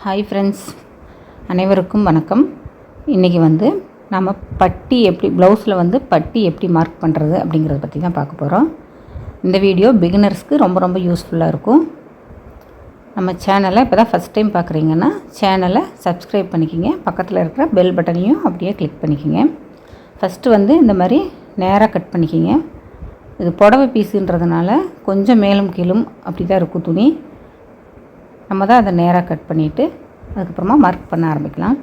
Hi friends, அனைவருக்கும் வணக்கம். இன்றைக்கி நம்ம பட்டி எப்படி ப்ளவுஸில் பட்டி எப்படி மார்க் பண்ணுறது அப்படிங்கிறத பற்றி தான் பார்க்க போகிறோம். இந்த வீடியோ பிகினர்ஸ்க்கு ரொம்ப யூஸ்ஃபுல்லாக இருக்கும். நம்ம சேனலை இப்போ தான் ஃபஸ்ட் டைம் பார்க்குறீங்கன்னா சேனலை சப்ஸ்கிரைப் பண்ணிக்கிங்க. பக்கத்தில் இருக்கிற பெல் பட்டனையும் அப்படியே கிளிக் பண்ணிக்கிங்க. ஃபஸ்ட்டு இந்த மாதிரி நேராக கட் பண்ணிக்கிங்க. இது புடவை பீஸுன்றதுனால கொஞ்சம் மேலும் கீழும் அப்படி தான் இருக்கும் துணி. நம்ம தான் அதை நேராக கட் பண்ணிவிட்டு அதுக்கப்புறமா மார்க் பண்ண ஆரம்பிக்கலாம்.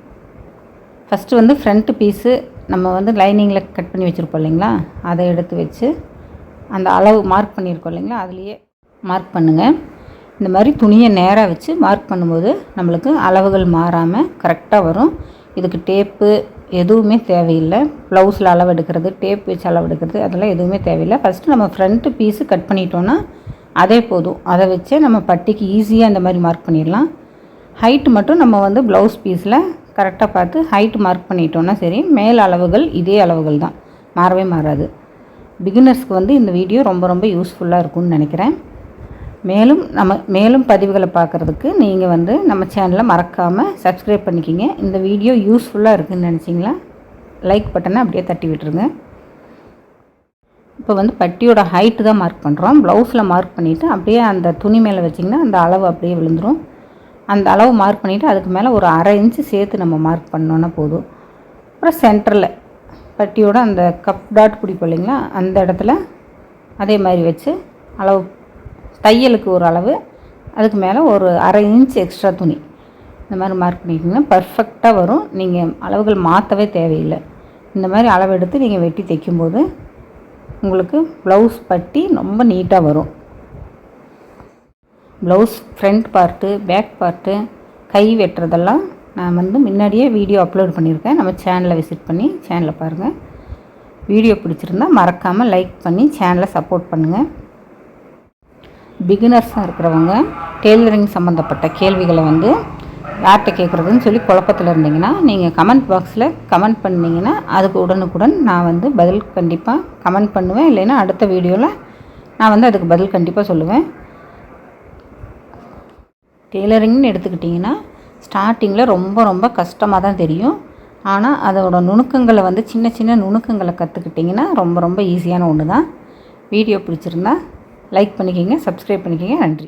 ஃபஸ்ட்டு ஃப்ரண்ட்டு பீஸு நம்ம லைனிங்கில் கட் பண்ணி வச்சுருப்போம் இல்லைங்களா, அதை எடுத்து வச்சு அந்த அளவு மார்க் பண்ணியிருக்கோம் இல்லைங்களா, அதுலேயே மார்க் பண்ணுங்கள். இந்த மாதிரி துணியை நேராக வச்சு மார்க் பண்ணும்போது நம்மளுக்கு அளவுகள் மாறாமல் கரெக்டாக வரும். இதுக்கு டேப்பு எதுவுமே தேவையில்லை. ப்ளவுஸில் அளவு எடுக்கிறது, டேப் வச்சு அளவு எடுக்கிறது அதெல்லாம் எதுவுமே தேவையில்லை. ஃபஸ்ட்டு நம்ம ஃப்ரண்ட்டு பீஸு கட் பண்ணிட்டோன்னா அதே போதும். அதை வச்சே நம்ம பட்டிக்கு ஈஸியாக இந்த மாதிரி மார்க் பண்ணிடலாம். ஹைட்டு மட்டும் நம்ம ப்ளவுஸ் பீஸில் கரெக்டாக பார்த்து ஹைட்டு மார்க் பண்ணிட்டோன்னா சரி. மேல் அளவுகள் இதே அளவுகள் தான், மாறவே மாறாது. பிகினர்ஸ்க்கு இந்த வீடியோ ரொம்ப யூஸ்ஃபுல்லாக இருக்கும்னு நினைக்கிறேன். மேலும் பதிவுகளை பார்க்குறதுக்கு நீங்கள் நம்ம சேனலை மறக்காமல் சப்ஸ்கிரைப் பண்ணிக்கிங்க. இந்த வீடியோ யூஸ்ஃபுல்லாக இருக்குதுன்னு நினச்சிங்களா லைக் பட்டனை அப்படியே தட்டி விட்டுருங்க. இப்போ பட்டியோட ஹைட்டு தான் மார்க் பண்ணுறோம். ப்ளவுஸில் மார்க் பண்ணிவிட்டு அப்படியே அந்த துணி மேலே வச்சிங்கன்னா அந்த அளவு அப்படியே விழுந்துடும். அந்த அளவு மார்க் பண்ணிவிட்டு அதுக்கு மேலே ஒரு அரை இன்ச்சு சேர்த்து நம்ம மார்க் பண்ணோன்னா போதும். அப்புறம் சென்டரில் பட்டியோட அந்த கப் டாட் பிடிப்போம் இல்லைங்களா, அந்த இடத்துல அதே மாதிரி வச்சு அளவு தையலுக்கு ஒரு அளவு, அதுக்கு மேலே ஒரு அரை இன்ச் எக்ஸ்ட்ரா துணி இந்த மாதிரி மார்க் பண்ணிக்கிட்டிங்கன்னா பர்ஃபெக்டாக வரும். நீங்கள் அளவுகள் மாற்றவே தேவையில்லை. இந்த மாதிரி அளவு எடுத்து நீங்கள் வெட்டி தைக்கும்போது உங்களுக்கு ப்ளவுஸ் பட்டி ரொம்ப நீட்டாக வரும். Blouse front part, back part, கை வெட்டுறதெல்லாம் நான் முன்னாடியே வீடியோ அப்லோட் பண்ணியிருக்கேன். நம்ம சேனலை விசிட் பண்ணி சேனலை பாருங்கள். வீடியோ பிடிச்சிருந்தால் மறக்காமல் லைக் பண்ணி சேனலை சப்போர்ட் பண்ணுங்கள். பிகினர்ஸாக இருக்கிறவங்க டெய்லரிங் சம்மந்தப்பட்ட கேள்விகளை யார்கிட்ட கேட்குறதுன்னு சொல்லி குழப்பத்தில் இருந்தீங்கன்னா நீங்கள் கமெண்ட் பாக்ஸில் கமெண்ட் பண்ணிங்கன்னா அதுக்கு உடனுக்குடன் நான் பதில் கண்டிப்பாக கமெண்ட் பண்ணுவேன். இல்லைன்னா அடுத்த வீடியோவில் நான் அதுக்கு பதில் கண்டிப்பாக சொல்லுவேன். டெய்லரிங்னு எடுத்துக்கிட்டிங்கன்னா ஸ்டார்டிங்கில் ரொம்ப கஷ்டமாக தான் தெரியும். ஆனால் அதோட நுணுக்கங்களை சின்ன நுணுக்கங்களை கற்றுக்கிட்டிங்கன்னா ரொம்ப ஈஸியான ஒன்று தான். வீடியோ பிடிச்சிருந்தா லைக் பண்ணிக்கிங்க, சப்ஸ்கிரைப் பண்ணிக்கிங்க. நன்றி.